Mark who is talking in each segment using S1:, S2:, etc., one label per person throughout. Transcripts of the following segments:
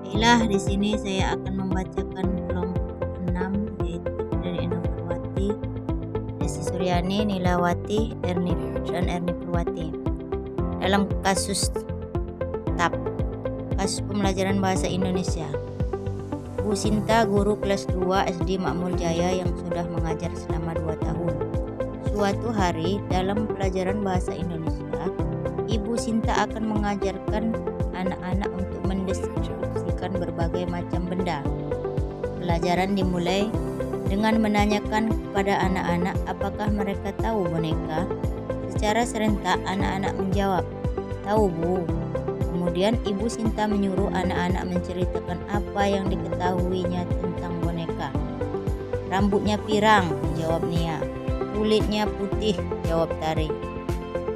S1: Baiklah, di sini saya akan membacakan kelompok 6 yaitu dari Eno Purwati, Desi Suryani, Nilawati, Erni dan Erni Purwati. Dalam kasus TAP, kasus pembelajaran bahasa Indonesia, Bu Sinta, guru kelas 2 SD Makmur Jaya yang sudah mengajar selama 2 tahun. Suatu hari dalam pelajaran bahasa Indonesia, Ibu Sinta akan mengajarkan anak-anak untuk mendeskripsikan berbagai macam benda. Pelajaran dimulai dengan menanyakan kepada anak-anak apakah mereka tahu boneka. Secara serentak anak-anak menjawab, "Tahu, Bu." Kemudian Ibu Sinta menyuruh anak-anak menceritakan apa yang diketahuinya tentang boneka. "Rambutnya pirang," jawab Nia. "Kulitnya putih," jawab Tari.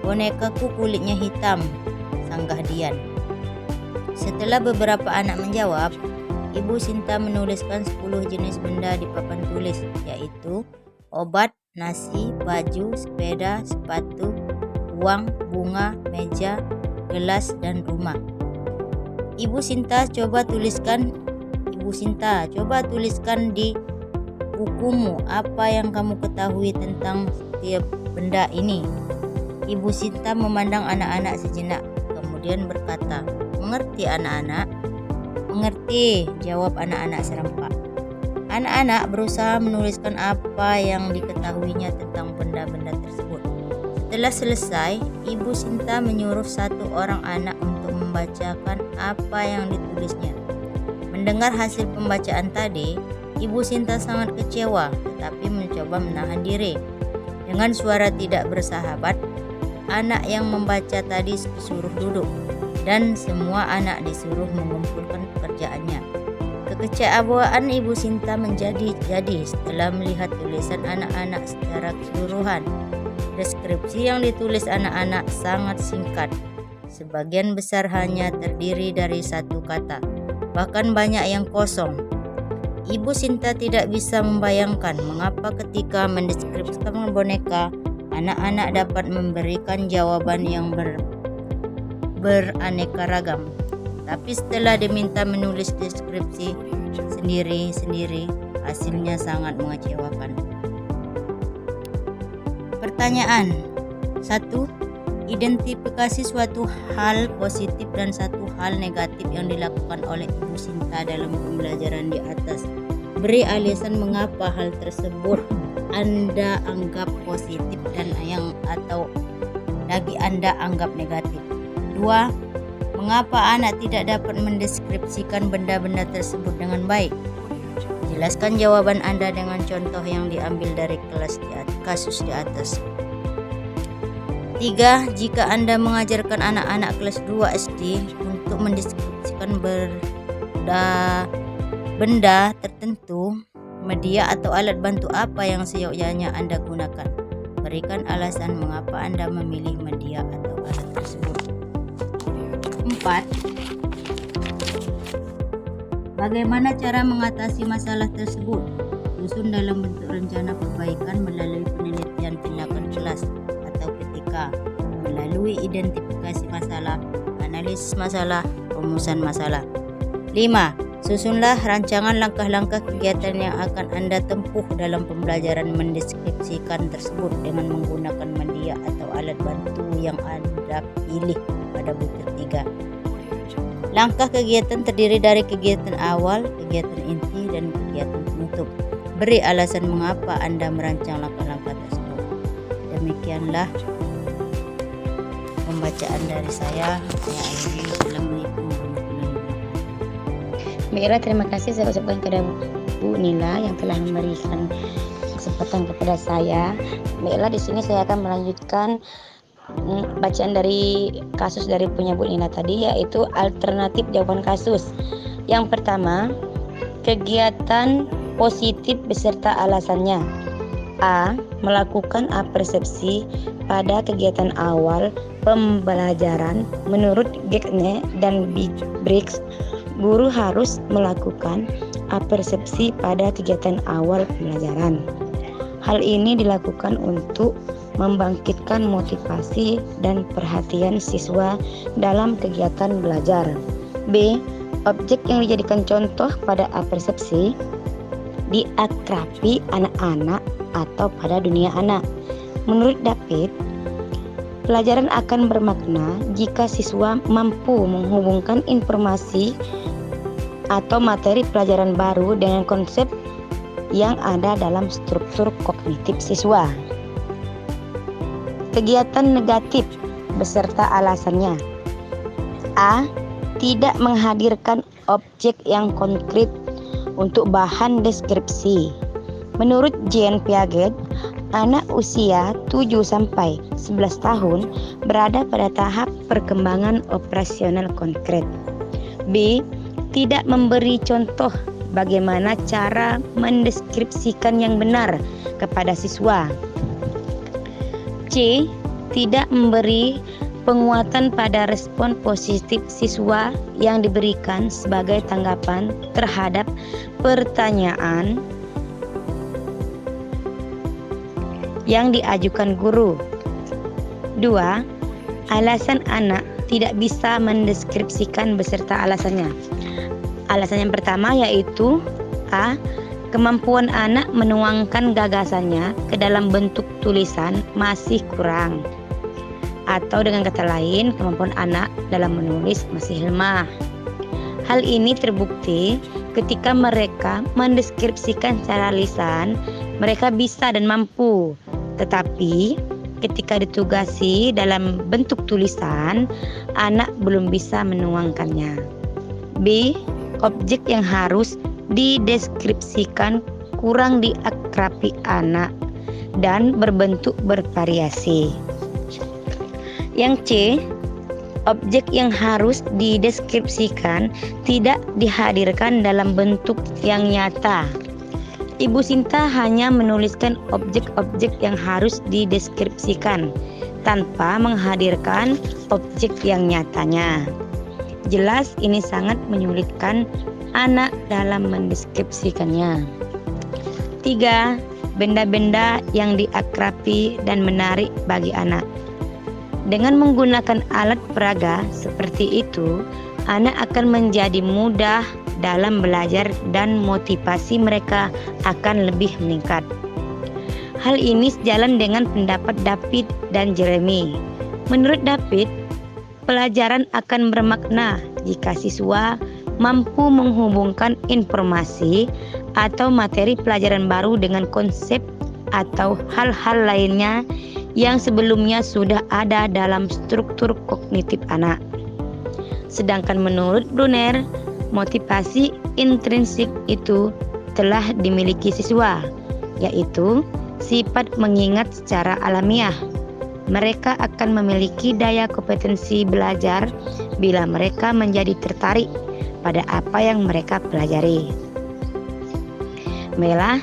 S1: "Bonekaku kulitnya hitam," sanggah Dian. Setelah beberapa anak menjawab, Ibu Sinta menuliskan 10 jenis benda di papan tulis, yaitu obat, nasi, baju, sepeda, sepatu, uang, bunga, meja, gelas, dan rumah. Ibu Sinta, coba tuliskan di bukumu apa yang kamu ketahui tentang setiap benda ini. Ibu Sinta memandang anak-anak sejenak, kemudian berkata, "Mengerti anak-anak?" "Mengerti," jawab anak-anak serempak. Anak-anak berusaha menuliskan apa yang diketahuinya tentang benda-benda tersebut. Setelah selesai, Ibu Sinta menyuruh satu orang anak untuk membacakan apa yang ditulisnya. Mendengar hasil pembacaan tadi, Ibu Sinta sangat kecewa, tetapi mencoba menahan diri. Dengan suara tidak bersahabat, anak yang membaca tadi disuruh duduk, dan semua anak disuruh mengumpulkan pekerjaannya. Kekecewaan Ibu Sinta menjadi-jadi setelah melihat tulisan anak-anak secara keseluruhan. Deskripsi yang ditulis anak-anak sangat singkat. Sebagian besar hanya terdiri dari satu kata, bahkan banyak yang kosong. Ibu Sinta tidak bisa membayangkan mengapa ketika mendeskripsikan boneka, anak-anak dapat memberikan jawaban yang beraneka ragam. Tapi setelah diminta menulis deskripsi sendiri-sendiri, hasilnya sangat mengecewakan. Pertanyaan 1. Identifikasi suatu hal positif dan satu hal negatif yang dilakukan oleh Ibu Sinta dalam pembelajaran di atas. Beri alasan mengapa hal tersebut Anda anggap positif dan atau lagi Anda anggap negatif. 2. Mengapa anak tidak dapat mendeskripsikan benda-benda tersebut dengan baik? Jelaskan jawaban Anda dengan contoh yang diambil dari kasus di atas. 3. Jika Anda mengajarkan anak-anak kelas 2 SD untuk mendeskripsikan benda tertentu, media atau alat bantu apa yang seyogyanya Anda gunakan? Berikan alasan mengapa Anda memilih media atau alat tersebut. 4. Bagaimana cara mengatasi masalah tersebut? Susun dalam bentuk rencana perbaikan melalui penelitian tindakan kelas atau PTK, melalui identifikasi masalah, analisis masalah, rumusan masalah. 5. Susunlah rancangan langkah-langkah kegiatan yang akan Anda tempuh dalam pembelajaran mendeskripsikan tersebut dengan menggunakan media atau alat bantu yang Anda pilih pada butir 3. Langkah kegiatan terdiri dari kegiatan awal, kegiatan inti, dan kegiatan penutup. Beri alasan mengapa Anda merancang langkah-langkah tersebut. Demikianlah pembacaan dari saya. Assalamualaikum warahmatullahi wabarakatuh.
S2: Baiklah, terima kasih saya ucapkan kepada Bu Nila yang telah memberikan kesempatan kepada saya. Baiklah, di sini saya akan melanjutkan bacaan dari kasus dari punya Bu Nila tadi, yaitu alternatif jawaban kasus. Yang pertama, kegiatan positif beserta alasannya. A. Melakukan apersepsi pada kegiatan awal pembelajaran. Menurut Gagne dan Briggs, guru harus melakukan apersepsi pada kegiatan awal pembelajaran. Hal ini dilakukan untuk membangkitkan motivasi dan perhatian siswa dalam kegiatan belajar. B. Objek yang dijadikan contoh pada apersepsi diakrabi anak-anak atau pada dunia anak. Menurut David, pelajaran akan bermakna jika siswa mampu menghubungkan informasi atau materi pelajaran baru dengan konsep yang ada dalam struktur kognitif siswa. Kegiatan negatif beserta alasannya. A. Tidak menghadirkan objek yang konkret untuk bahan deskripsi. Menurut Jean Piaget, anak usia 7-11 tahun berada pada tahap perkembangan operasional konkret. B. Tidak memberi contoh bagaimana cara mendeskripsikan yang benar kepada siswa. C. Tidak memberi penguatan pada respon positif siswa yang diberikan sebagai tanggapan terhadap pertanyaan yang diajukan guru. 2. Alasan anak tidak bisa mendeskripsikan beserta alasannya. Alasan yang pertama yaitu A. Kemampuan anak menuangkan gagasannya ke dalam bentuk tulisan masih kurang. Atau dengan kata lain, kemampuan anak dalam menulis masih lemah. Hal ini terbukti ketika mereka mendeskripsikan secara lisan, mereka bisa dan mampu. Tetapi ketika ditugasi dalam bentuk tulisan, anak belum bisa menuangkannya. B. Objek yang harus dideskripsikan kurang diakrabi anak dan berbentuk bervariasi. Yang C. Objek yang harus dideskripsikan tidak dihadirkan dalam bentuk yang nyata. Ibu Sinta hanya menuliskan objek-objek yang harus dideskripsikan tanpa menghadirkan objek yang nyatanya. Jelas ini sangat menyulitkan anak dalam mendeskripsikannya. 3. Benda-benda yang diakrabi dan menarik bagi anak. Dengan menggunakan alat peraga seperti itu, anak akan menjadi mudah dalam belajar dan motivasi mereka akan lebih meningkat. Hal ini sejalan dengan pendapat David dan Jeremy. Menurut David, pelajaran akan bermakna jika siswa mampu menghubungkan informasi atau materi pelajaran baru dengan konsep atau hal-hal lainnya yang sebelumnya sudah ada dalam struktur kognitif anak. Sedangkan menurut Brunner, motivasi intrinsik itu telah dimiliki siswa, yaitu sifat mengingat secara alamiah. Mereka akan memiliki daya kompetensi belajar bila mereka menjadi tertarik pada apa yang mereka pelajari. Bella,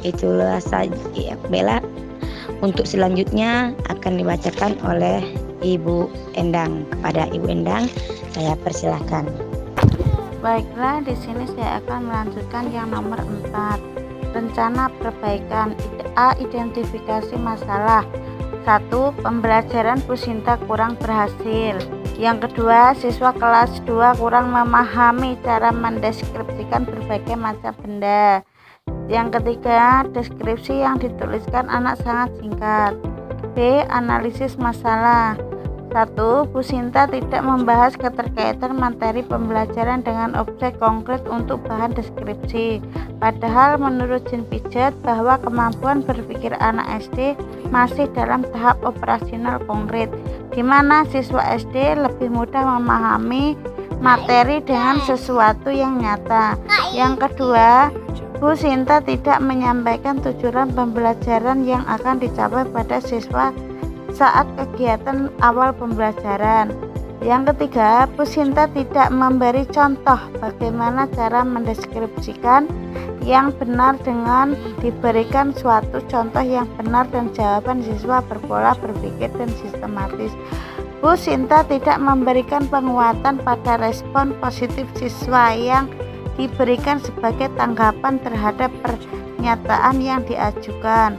S2: itulah saja Bella. Untuk selanjutnya akan dibacakan oleh Ibu Endang. Kepada Ibu Endang, saya persilahkan.
S3: Baiklah, di sini saya akan melanjutkan yang nomor 4. Rencana perbaikan. A. Identifikasi masalah. 1. Pembelajaran Bu Sinta kurang berhasil. Yang kedua, siswa kelas 2 kurang memahami cara mendeskripsikan berbagai macam benda. Yang ketiga, deskripsi yang dituliskan anak sangat singkat. B. Analisis masalah. 1. Bu Sinta tidak membahas keterkaitan materi pembelajaran dengan objek konkret untuk bahan deskripsi. Padahal menurut Jean Piaget bahwa kemampuan berpikir anak SD masih dalam tahap operasional konkret, di mana siswa SD lebih mudah memahami materi dengan sesuatu yang nyata. Yang kedua, Bu Sinta tidak menyampaikan tujuan pembelajaran yang akan dicapai pada siswa saat kegiatan awal pembelajaran. Yang ketiga, Bu Sinta tidak memberi contoh bagaimana cara mendeskripsikan yang benar dengan diberikan suatu contoh yang benar dan jawaban siswa berpola berpikir dan sistematis. Bu Sinta tidak memberikan penguatan pada respon positif siswa yang diberikan sebagai tanggapan terhadap pernyataan yang diajukan.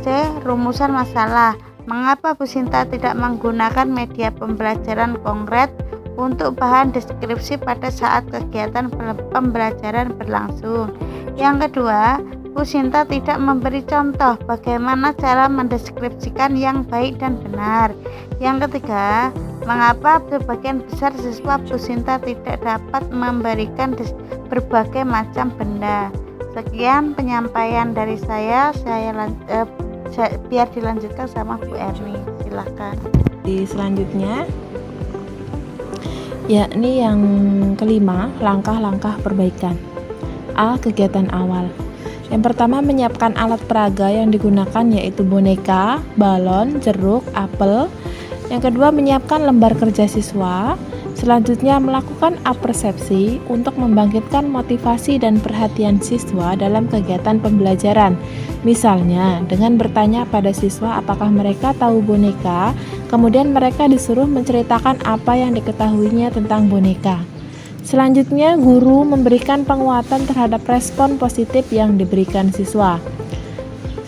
S3: C. Rumusan masalah. Mengapa Bu Sinta tidak menggunakan media pembelajaran konkret untuk bahan deskripsi pada saat kegiatan pembelajaran berlangsung. Yang kedua, Bu Sinta tidak memberi contoh bagaimana cara mendeskripsikan yang baik dan benar. Yang ketiga, mengapa sebagian besar siswa Bu Sinta tidak dapat memberikan berbagai macam benda. Sekian penyampaian dari saya biar dilanjutkan sama Bu Erni. Silahkan.
S4: Selanjutnya, yakni yang kelima, langkah-langkah perbaikan. A. Kegiatan awal. Yang pertama, menyiapkan alat peraga yang digunakan yaitu boneka, balon, jeruk, apel. Yang kedua, menyiapkan lembar kerja siswa. Selanjutnya, melakukan apersepsi untuk membangkitkan motivasi dan perhatian siswa dalam kegiatan pembelajaran. Misalnya, dengan bertanya pada siswa apakah mereka tahu boneka, kemudian mereka disuruh menceritakan apa yang diketahuinya tentang boneka. Selanjutnya, guru memberikan penguatan terhadap respon positif yang diberikan siswa.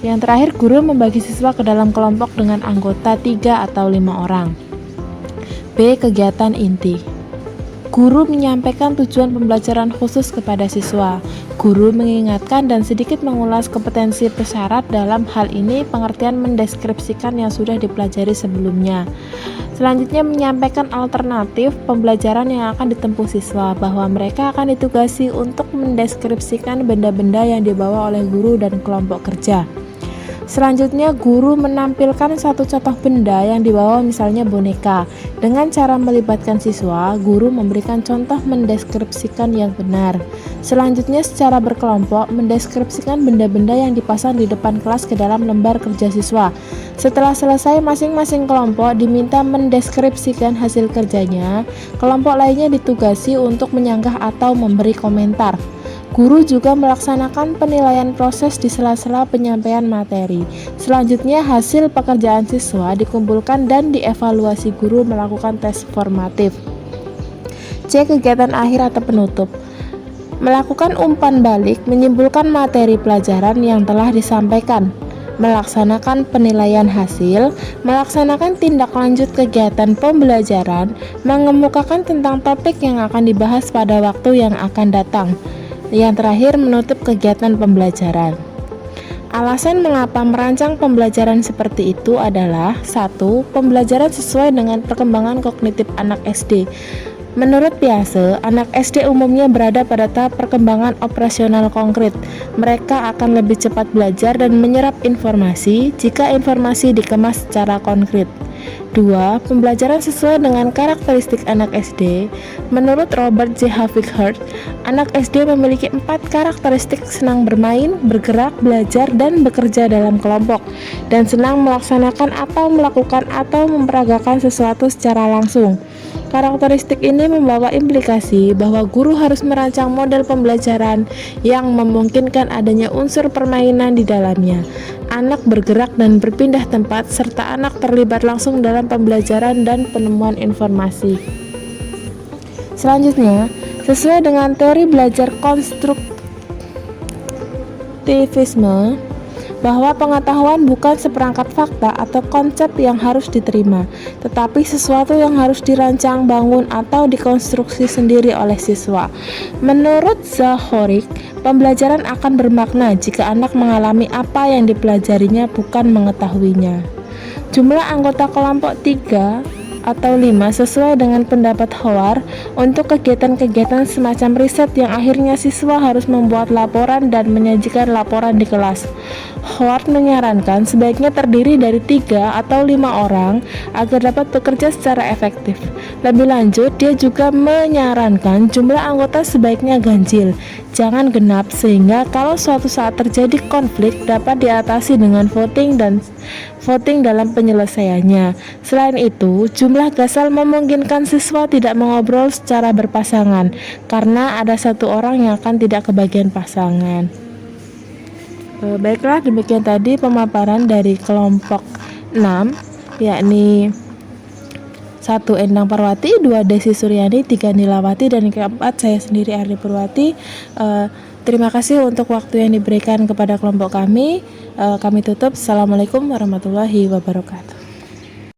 S4: Yang terakhir, guru membagi siswa ke dalam kelompok dengan anggota 3 atau 5 orang. B. Kegiatan inti. Guru menyampaikan tujuan pembelajaran khusus kepada siswa. Guru mengingatkan dan sedikit mengulas kompetensi persyarat, dalam hal ini pengertian mendeskripsikan yang sudah dipelajari sebelumnya. Selanjutnya, menyampaikan alternatif pembelajaran yang akan ditempuh siswa, bahwa mereka akan ditugasi untuk mendeskripsikan benda-benda yang dibawa oleh guru dan kelompok kerja. Selanjutnya, guru menampilkan satu contoh benda yang dibawa, misalnya boneka. Dengan cara melibatkan siswa, guru memberikan contoh mendeskripsikan yang benar. Selanjutnya, secara berkelompok, mendeskripsikan benda-benda yang dipasang di depan kelas ke dalam lembar kerja siswa. Setelah selesai, masing-masing kelompok diminta mendeskripsikan hasil kerjanya. Kelompok lainnya ditugasi untuk menyanggah atau memberi komentar. Guru juga melaksanakan penilaian proses di sela-sela penyampaian materi. Selanjutnya, hasil pekerjaan siswa dikumpulkan dan dievaluasi. Guru melakukan tes formatif. C. Kegiatan akhir atau penutup. Melakukan umpan balik, menyimpulkan materi pelajaran yang telah disampaikan, melaksanakan penilaian hasil, melaksanakan tindak lanjut kegiatan pembelajaran, mengemukakan tentang topik yang akan dibahas pada waktu yang akan datang. Yang terakhir, menutup kegiatan pembelajaran. Alasan mengapa merancang pembelajaran seperti itu adalah: 1. Pembelajaran sesuai dengan perkembangan kognitif anak SD. Menurut Piaget, anak SD umumnya berada pada tahap perkembangan operasional konkret. Mereka akan lebih cepat belajar dan menyerap informasi jika informasi dikemas secara konkret. 2. Pembelajaran sesuai dengan karakteristik anak SD. Menurut Robert J. Havighurt, anak SD memiliki 4 karakteristik: senang bermain, bergerak, belajar, dan bekerja dalam kelompok, dan senang melaksanakan atau melakukan atau memperagakan sesuatu secara langsung. Karakteristik ini membawa implikasi bahwa guru harus merancang model pembelajaran yang memungkinkan adanya unsur permainan di dalamnya. Anak bergerak dan berpindah tempat, serta anak terlibat langsung dalam pembelajaran dan penemuan informasi. Selanjutnya, sesuai dengan teori belajar konstruktivisme, bahwa pengetahuan bukan seperangkat fakta atau konsep yang harus diterima, tetapi sesuatu yang harus dirancang, bangun, atau dikonstruksi sendiri oleh siswa. Menurut Zahorik, pembelajaran akan bermakna jika anak mengalami apa yang dipelajarinya, bukan mengetahuinya. Jumlah anggota kelompok 3 atau 5 sesuai dengan pendapat Howard untuk kegiatan-kegiatan semacam riset yang akhirnya siswa harus membuat laporan dan menyajikan laporan di kelas. Howard menyarankan sebaiknya terdiri dari 3 atau 5 orang agar dapat bekerja secara efektif. Lebih lanjut, dia juga menyarankan jumlah anggota sebaiknya ganjil, jangan genap, sehingga kalau suatu saat terjadi konflik dapat diatasi dengan voting dalam penyelesaiannya. Selain itu, jumlah gasal memungkinkan siswa tidak mengobrol secara berpasangan karena ada satu orang yang akan tidak kebagian pasangan. Baiklah, demikian tadi pemaparan dari kelompok 6, yakni 1. Endang Parwati, 2. Desi Suryani, 3. Nilawati, dan yang keempat saya sendiri Erni Purwati. Terima kasih untuk waktu yang diberikan kepada kelompok kami. Kami tutup. Assalamualaikum warahmatullahi wabarakatuh.